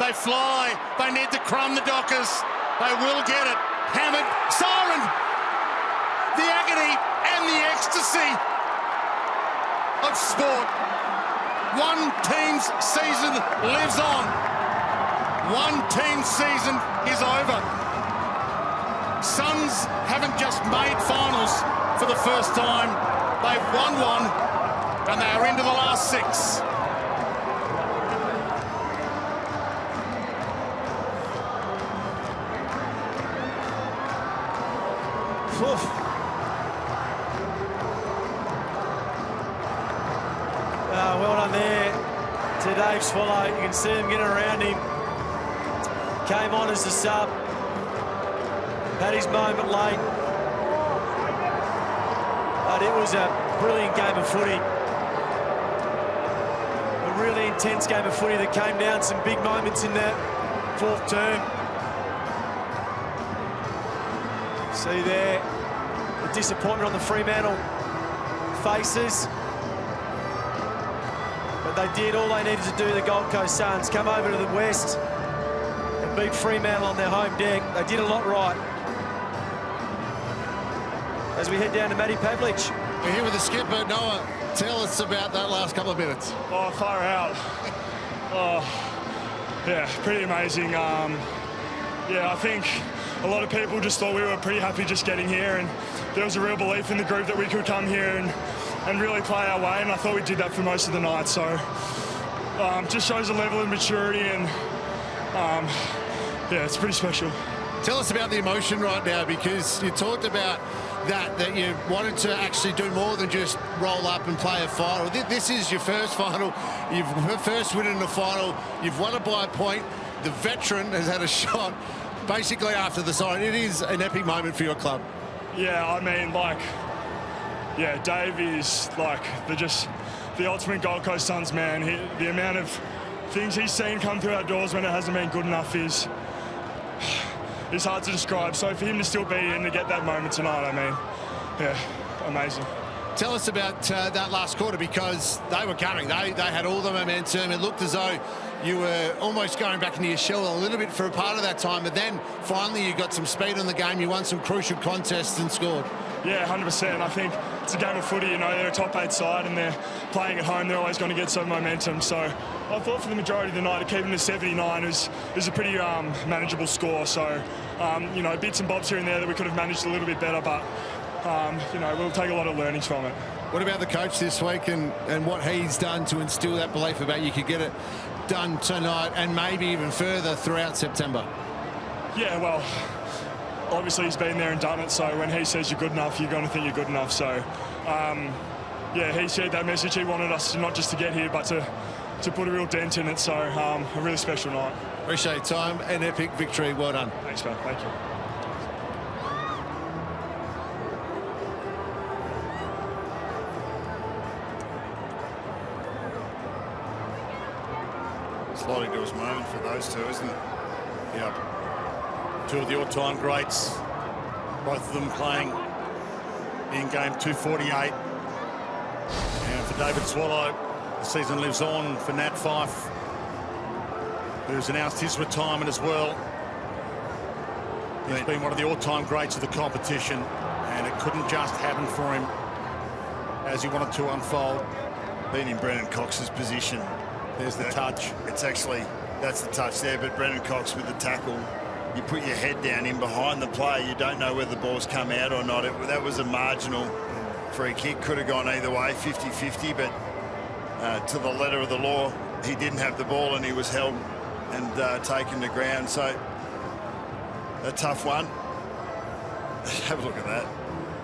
They fly. They need to crumb the Dockers. They will get it. Hammered. Siren. The agony and the ecstasy of sport. One team's season lives on. One team's season is over. Suns haven't just made finals for the first time. They've won one, and they are into the last 6. Well done there to Dave Swallow. You can see him getting around him. Came on as a sub. Had his moment late. But it was a brilliant game of footy. A really intense game of footy that came down some big moments in that 4th term. See there, the disappointment on the Fremantle faces. But they did all they needed to do, the Gold Coast Suns, come over to the West and beat Fremantle on their home deck. They did a lot right. As we head down to Matty Pavlich. We're here with the skipper. Noah, tell us about that last couple of minutes. Oh, far out. Oh, yeah, pretty amazing. Yeah, I think a lot of people just thought we were pretty happy just getting here, and there was a real belief in the group that we could come here and really play our way, and I thought we did that for most of the night. So just shows a level of maturity, and yeah, it's pretty special. Tell us about the emotion right now, because you talked about that you wanted to actually do more than just roll up and play a final. This is your first final. You've first win in the final. You've won it by a point. The veteran has had a shot basically after the siren. It is an epic moment for your club. Yeah, I mean, like, yeah, Dave is like the ultimate Gold Coast Suns man. The amount of things he's seen come through our doors when it hasn't been good enough is hard to describe. So for him to still be in to get that moment tonight, I mean, yeah, amazing. Tell us about that last quarter, because they were coming. They had all the momentum. It looked as though you were almost going back into your shell a little bit for a part of that time, but then finally you got some speed on the game. You won some crucial contests and scored. Yeah, 100%. I think it's a game of footy. You know, they're a top 8 side and they're playing at home. They're always going to get some momentum. So I thought for the majority of the night, keeping to 79 is a pretty manageable score. So, you know, bits and bobs here and there that we could have managed a little bit better, but, you know, we'll take a lot of learnings from it. What about the coach this week and what he's done to instill that belief about you could get it done tonight and maybe even further throughout September? Yeah, well, obviously he's been there and done it, so when he says you're good enough, you're going to think you're good enough. So, yeah, he shared that message. He wanted us not just to get here, but to put a real dent in it. So, a really special night. Appreciate your time. An epic victory. Well done. Thanks, man. Thank you. Sliding doors moment for those two, isn't it? Yeah. Two of the all-time greats, both of them playing in game 248. And for David Swallow, the season lives on. For Nat Fyfe, who's announced his retirement as well. He's been one of the all-time greats of the competition, and it couldn't just happen for him as he wanted to unfold. Being in Brendan Cox's position. There's the touch. It's actually, that's the touch there, but Brendan Cox with the tackle, you put your head down in behind the player, you don't know whether the ball's come out or not. That was a marginal free kick, could have gone either way, 50-50, but to the letter of the law, he didn't have the ball and he was held and taken to ground. So a tough one. Have a look at that.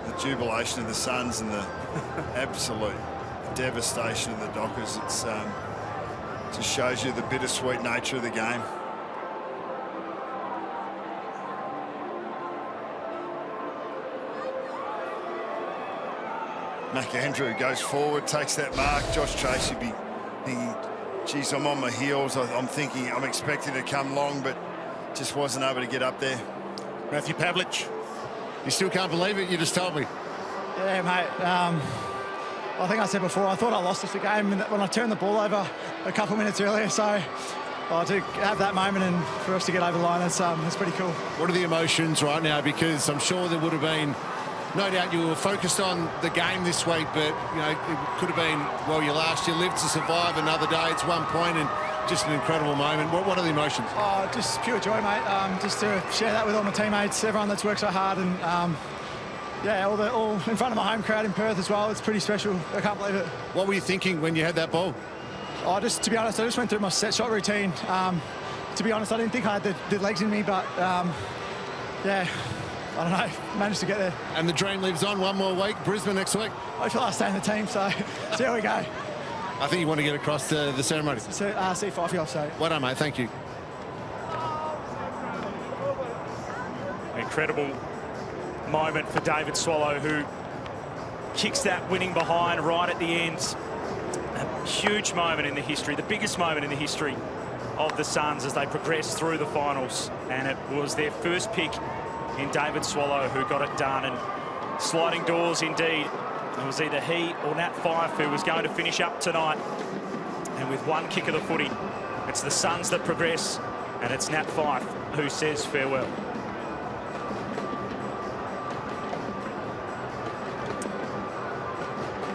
The jubilation of the Suns and the absolute devastation of the Dockers. It's just shows you the bittersweet nature of the game. McAndrew goes forward, takes that mark. Josh Tracy be thinking, geez, I'm on my heels. I'm thinking, I'm expecting to come long, but just wasn't able to get up there. Matthew Pavlich. You still can't believe it? You just told me. Yeah, mate. I think I said before, I thought I lost us the game when I turned the ball over a couple of minutes earlier. So, Oh, to have that moment and for us to get over the line, that's pretty cool. What are the emotions right now? Because I'm sure there would have been, no doubt you were focused on the game this week, but you know, it could have been, well, you lived to survive another day. It's 1 point and just an incredible moment. What are the emotions? Oh, just pure joy, mate. Just to share that with all my teammates, everyone that's worked so hard, and yeah, all in front of my home crowd in Perth as well. It's pretty special. I can't believe it. What were you thinking when you had that ball? Oh, to be honest, I just went through my set shot routine. To be honest, I didn't think I had the legs in me, but yeah, I don't know, managed to get there. And the dream lives on. 1 more week, Brisbane next week. Hopefully I stay in the team, so see how we go. I think you want to get across to the ceremony. So, C5 here, so. Well done, mate. Thank you. Incredible moment for David Swallow, who kicks that winning behind right at the end. A huge moment in the history, the biggest moment in the history of the Suns as they progress through the finals. And it was their first pick in David Swallow who got it done. And sliding doors indeed. It was either he or Nat Fyfe who was going to finish up tonight. And with one kick of the footy, it's the Suns that progress, and it's Nat Fyfe who says farewell.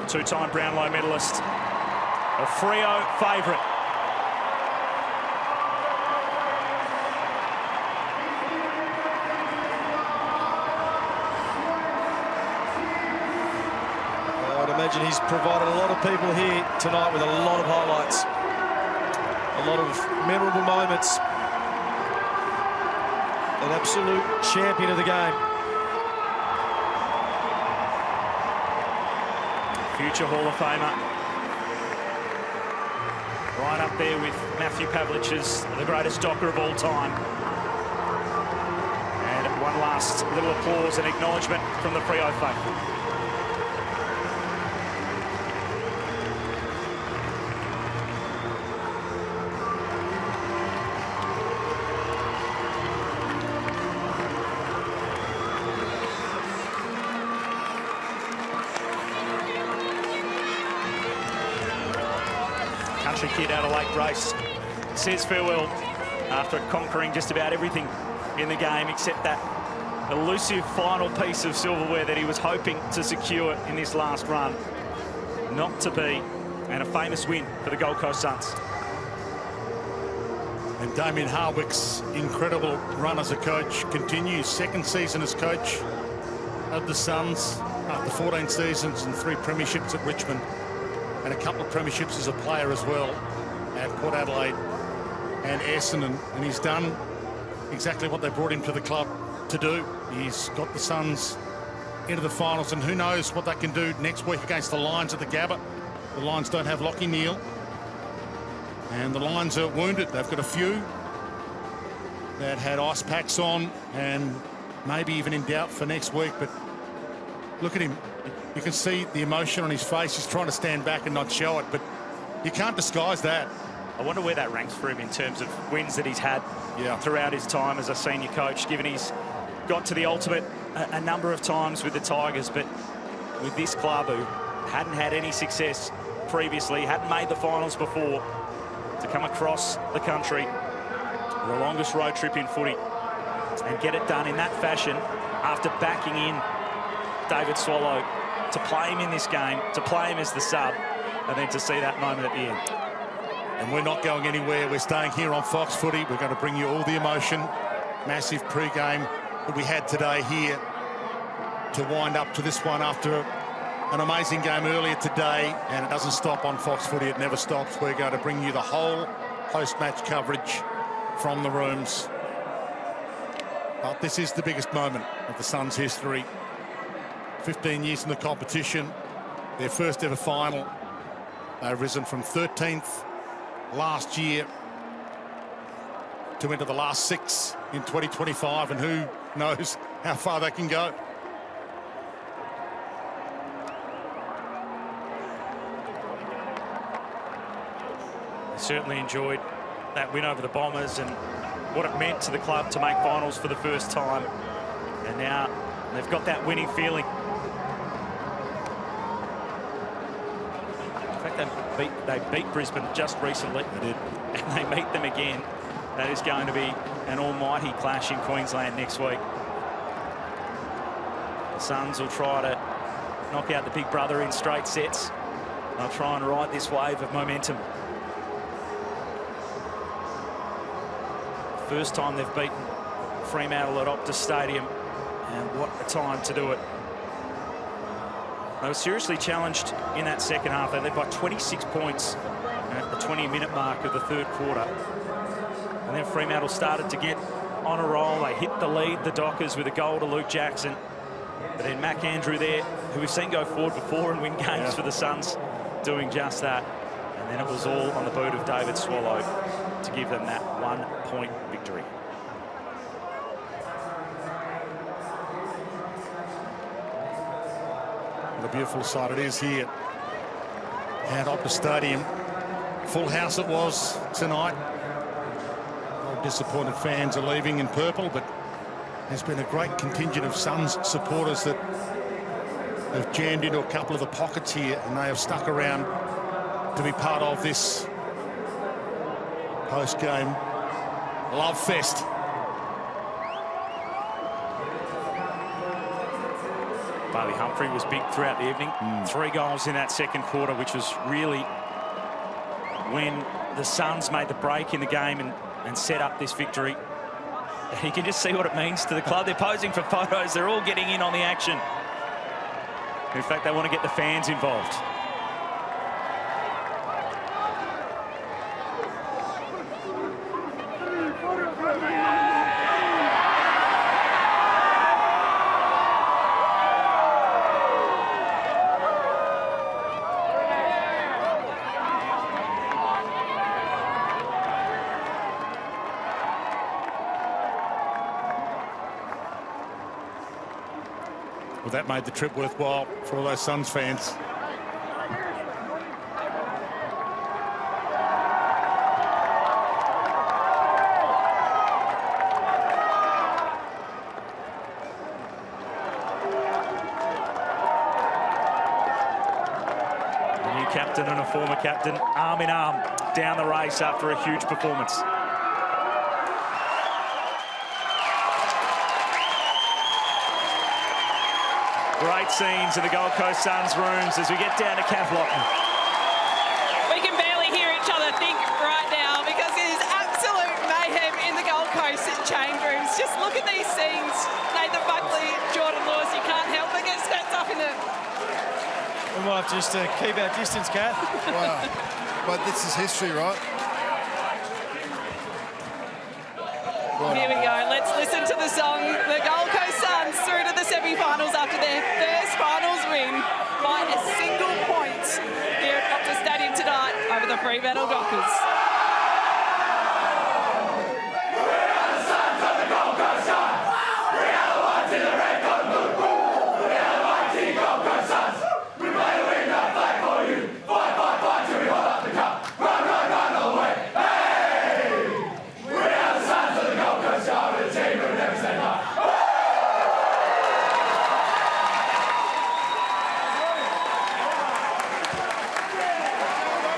Two-time Brownlow medalist, a Freo favourite. I'd imagine he's provided a lot of people here tonight with a lot of highlights, a lot of memorable moments. An absolute champion of the game. Future Hall of Famer. Right up there with Matthew Pavlich as the greatest Docker of all time. And one last little applause and acknowledgement from the Freo faithful. Country kid out of Lake Grace says farewell after conquering just about everything in the game except that elusive final piece of silverware that he was hoping to secure in this last run. Not to be, and a famous win for the Gold Coast Suns. And Damien Harwick's incredible run as a coach continues. Second season as coach of the Suns after 14 seasons and 3 premierships at Richmond. And a couple of premierships as a player as well at Port Adelaide and Essendon. And he's done exactly what they brought him to the club to do. He's got the Suns into the finals, and who knows what they can do next week against the Lions at the Gabba. The Lions don't have Lachie Neale, and the Lions are wounded. They've got a few that had ice packs on and maybe even in doubt for next week. But look at him. You can see the emotion on his face. He's trying to stand back and not show it, but you can't disguise that. I wonder where that ranks for him in terms of wins that he's had throughout his time as a senior coach, given he's got to the ultimate a number of times with the Tigers, but with this club who hadn't had any success previously, hadn't made the finals before, to come across the country, the longest road trip in footy, and get it done in that fashion after backing in David Swallow to play him in this game, to play him as the sub, and then to see that moment at the end. And we're not going anywhere. We're staying here on Fox Footy. We're going to bring you all the emotion. Massive pre-game that we had today here to wind up to this one after an amazing game earlier today. And it doesn't stop on Fox Footy. It never stops. We're going to bring you the whole post-match coverage from the rooms. But this is the biggest moment of the Suns' history. 15 years in the competition, their first ever final. They've risen from 13th last year to into the last 6 in 2025, and who knows how far they can go. I certainly enjoyed that win over the Bombers and what it meant to the club to make finals for the first time. And now they've got that winning feeling. In fact, They beat Brisbane just recently. They did. And they meet them again. That is going to be an almighty clash in Queensland next week. The Suns will try to knock out the big brother in straight sets. They'll try and ride this wave of momentum. First time they've beaten Fremantle at Optus Stadium, and what a time to do it. They were seriously challenged in that second half. They led by 26 points at the 20-minute mark of the third quarter. And then Fremantle started to get on a roll. They hit the lead, the Dockers, with a goal to Luke Jackson. But then Mac Andrew there, who we've seen go forward before and win games for the Suns, doing just that. And then it was all on the boot of David Swallow to give them that 1-point victory. What a beautiful sight it is here at Optus Stadium. Full house it was tonight. All disappointed fans are leaving in purple, but there's been a great contingent of Suns supporters that have jammed into a couple of the pockets here, and they have stuck around to be part of this post-game love fest. Bailey Humphrey was big throughout the evening. 3 goals in that second quarter, which was really when the Suns made the break in the game and set up this victory. You can just see what it means to the club. They're posing for photos. They're all getting in on the action. In fact, they want to get the fans involved. Well, that made the trip worthwhile for all those Suns fans. The new captain and a former captain, arm in arm, down the race after a huge performance. Great scenes in the Gold Coast Suns rooms as we get down to Kath Lawton. We can barely hear each other think right now because it is absolute mayhem in the Gold Coast change rooms. Just look at these scenes. Nathan Buckley, Jordan Lewis, you can't help but get swept up in them. We might have just keep our distance, Kath. Wow. But this is history, right? Here we go. Let's listen to the song. The Gold Coast Suns through to the semi-finals after their first finals win by a single point here at Optus Stadium tonight over the Fremantle Dockers.